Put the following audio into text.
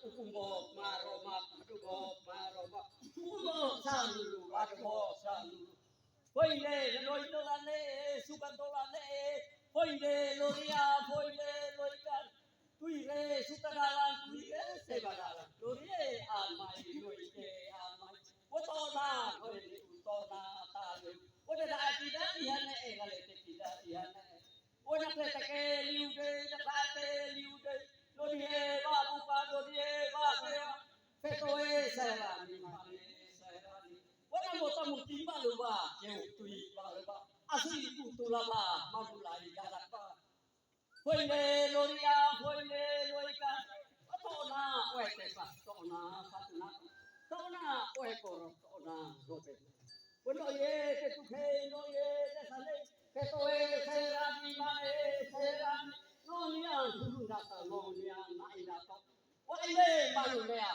ukumbo maroma dugo maroma umo salu wadho salu foile loitolane sukatolane foile loria foile loikan tuire sutagalan tuire sebagalan lorie almai loite almai wotona foile utona tale wona daatida ihane egale tekida ihane wona petake liude nakate liude lorie babu ka lorie babu fetoe serani mane serani wona mota muti baluba je tui baluba asli putulaba madulai darapa foile loria foile loika tona oete pa tona fatuna tona oekoro tona rote bueno ye te tuke no ye te sale fetoe serani mane serani no nia surata no nia naida to wale balulea